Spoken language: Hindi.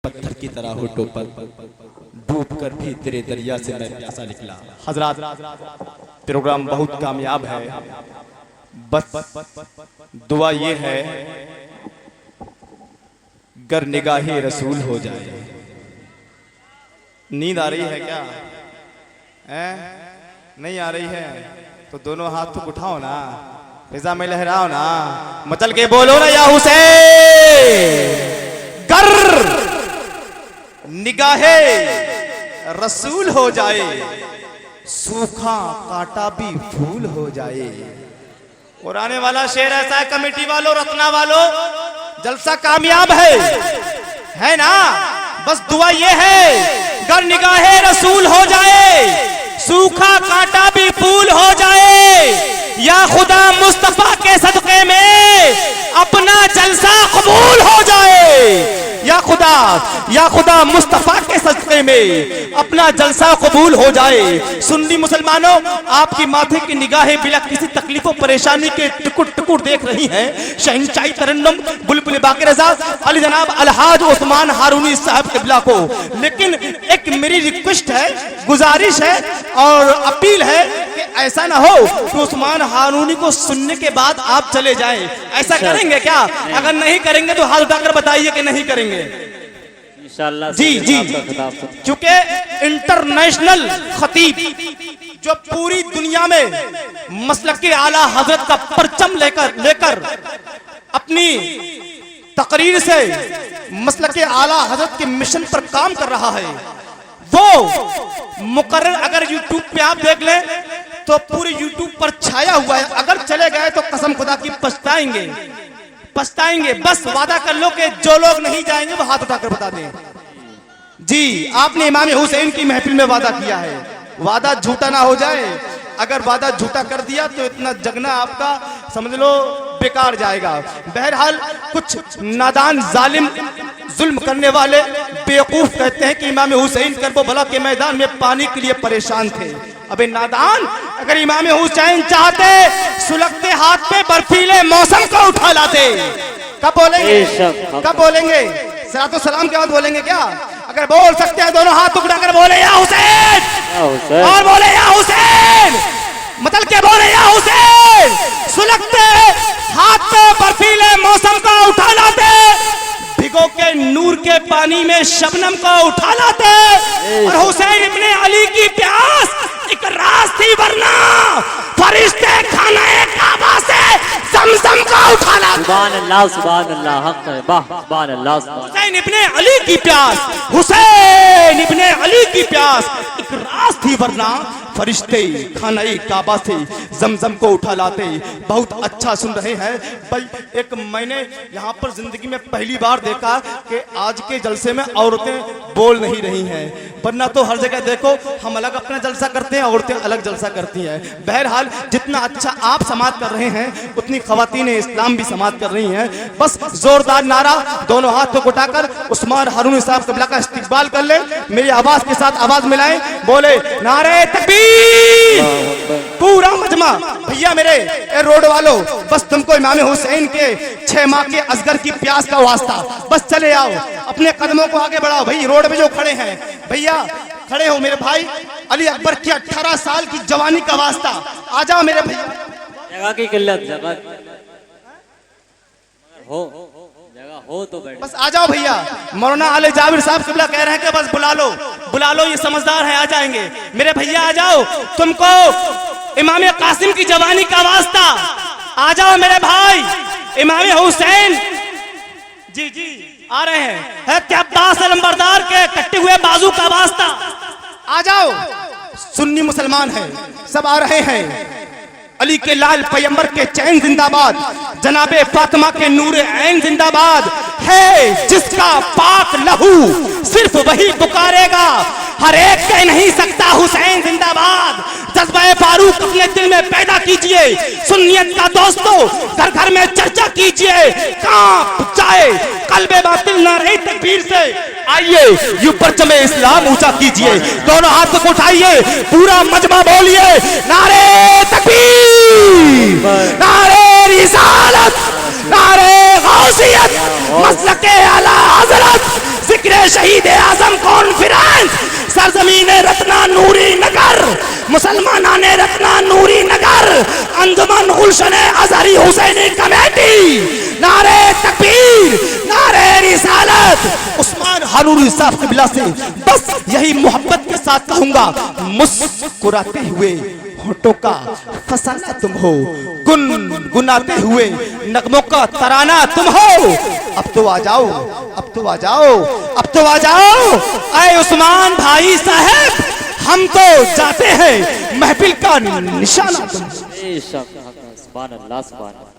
पत्थर की तरह हो टोपल, डूब कर भी तेरे दरिया से मैं प्यासा निकला। हजरात, प्रोग्राम बहुत कामयाब है, बस दुआ ये है गर निगाहे रसूल हो जाए। नींद आ रही है क्या? नहीं आ रही है तो दोनों हाथ तो उठाओ ना, फिजा में लहराओ ना, मचल के बोलो ना या हुसैन। गर निगाहे रसूल हो जाए, सूखा कांटा भी फूल हो जाए। और आने वाला शेर ऐसा है, कमेटी वालों, रत्ना वालों, जलसा कामयाब है ना? बस दुआ ये है गर निगाहे रसूल हो जाए, सूखा कांटा भी फूल हो जाए। या खुदा मुस्तफा के सदके में अपना जलसा कबूल हो जाए। या खुदा मुस्तफा के सदके में अपना जलसा कबूल हो जाए। सुन्नी मुसलमानों, आपकी माथे की निगाहें बिला किसी तकलीफों परेशानी के टुकुर टुकुर देख रही हैं शहंशाही तरन्नुम बुलबुल बाकी रज़ा अली जनाब अलहाज उस्मान हारूनी साहब क़िबला को। लेकिन एक मेरी रिक्वेस्ट है, गुजारिश है और अपील है कि ऐसा ना हो कि उस्मान हारूनी को सुनने के बाद आप चले जाएं। ऐसा करेंगे क्या? अगर नहीं करेंगे तो हाथ उठाकर बताइए कि नहीं करेंगे। इंशाअल्लाह जी, क्योंकि इंटरनेशनल खतीब जो पूरी दुनिया में मसलक के आला हजरत का परचम लेकर अपनी तकरीर से मसलक के आला हजरत के मिशन पर काम कर रहा है, वो मुकर्रर अगर यूट्यूब पे आप देख लें तो पूरे यूट्यूब पर छाया हुआ है। अगर चले गए तो कसम खुदा की पछताएंगे। बस वादा कर लो कि जो लोग नहीं जाएंगे वो हाथ उठाकर बता दें। जी, आपने इमाम हुसैन की महफिल में वादा किया है, वादा झूठा ना हो जाए। अगर वादा झूठा कर दिया तो इतना जगना आपका समझ लो बेकार जाएगा। बहरहाल कुछ नादान जालिम जुल्म करने वाले बेवकूफ कहते हैं कि इमाम हुसैन करबला के मैदान में पानी के लिए परेशान थे। अबे नादान, अगर इमाम हुसैन चाहते सुलगते हाथ पे बर्फीले मौसम को उठा लाते। कब बोलेंगे? सलातो सलाम के बाद बोलेंगे क्या? अगर बोल सकते हैं दोनों हाथ उठा कर बोले या हुसैन, और बोले या हुसैन, मतलब के बोले या हुसैन। सुलगते हाथ पे बर्फीले मौसम को उठा लाते, भिगो के नूर के पानी में शबनम को उठा लाते। और हुसैन इब्ने अली की प्यास एक राज थी, वरना फरिश्ते खाने काबा से ज़मज़म का उठा लाते। सुभान अल्लाह, सुभान अल्लाह, हक है, वाह, सुभान अल्लाह। हुसैन इब्ने अली की प्यास, हुसैन इब्ने अली की प्यास एक राज थी, वरना फरिश्ते खाने काबा से ज़मज़म को उठा लाते। बहुत अच्छा सुन रहे हैं भाई। एक मैंने यहाँ पर जिंदगी में पहली बार देखा कि आज के जलसे में औरतें बोल नहीं रही हैं, वरना तो हर जगह देखो हम अलग अपना जलसा करते हैं, औरतें अलग जलसा करती हैं। बहरहाल जितना अच्छा आप समात कर रहे हैं उतनी ख़वातीन इस्लाम भी समात कर रही हैं। बस जोरदार नारा, दोनों हाथ को उठाकर उस्मान हारूनी साहब क़िबला का इस्तिक़बाल कर ले। मेरी आवाज़ के साथ आवाज़ मिलाएं, बोले नारे तकबीर। पूरा मजमा भैया मेरे ए रोड वालों, बस तुमको इमाम हुसैन के 6 माह के असगर की प्यास का वास्ता, बस चले आओ, अपने कदमों को आगे बढ़ाओ। भाई रोड पे जो खड़े हैं भैया, खड़े हो मेरे भाई, अली अकबर की 18 साल की जवानी का वास्ता, आ जाओ मेरे भैया। जगह की किल्लत, जगह हो तो बैठ, बस आ जाओ भैया। मौलाना आले जाबिर साहब क़िबला कह रहे हैं कि बस बुला लो, ये समझदार है, आ जाएंगे मेरे भैया, आ जाओ। तुमको इमाम कासिम की जवानी का वास्ता, आ जाओ मेरे भाई। इमाम हुसैन जी आ रहे हैं, है क्या अब्बास नंबरदार के कट्टे हुए बाजू का वास्ता, आ जाओ। सुन्नी मुसलमान हैं, सब आ रहे हैं। अली के लाल पैगंबर के चैन जिंदाबाद, जनाबे फातिमा के नूर ऐन जिंदाबाद। है जिसका पाक लहू सिर्फ वही पुकारेगा, हर एक कह नहीं सकता हुसैन जिंदाबाद। जज्बा फारूक अपने दिल में पैदा कीजिए, सुन्नियत का दोस्तों घर घर में चर्चा कीजिए। कांप जाए कल्बे बातिल नारे तकबीर से, आइए यूं परचमे इस्लाम ऊंचा कीजिए। दोनों हाथ को उठाइए, पूरा मजमा बोलिए नारे तकबीर, नारे रिसालत, नारे गौसियत मसलके आला हजरत जिक्र शहीद आजम कॉन्फ्रेंस सरजमीन रत्ना नूरी नगर मुसलमानाने रत्ना नूरी नगर अंजुमन गुलशन अजहरी हुसैनी कमेटी नारे तकबीर नारे रिसालत उस्मान हारूनी साहब किबला से बस यही मोहब्बत के साथ कहूंगा, मुस्कुराते हुए होठों का फसाना तुम हो, गुनगुनाते हुए नगमों का तराना तुम हो। अब तो आ जाओ, अब तो आ जाओ, अब तो आ जाओ ऐ उस्मान भाई साहब, हम तो जाते हैं महफिल का निशाना तुम। सुभान अल्लाह सुभान अल्लाह।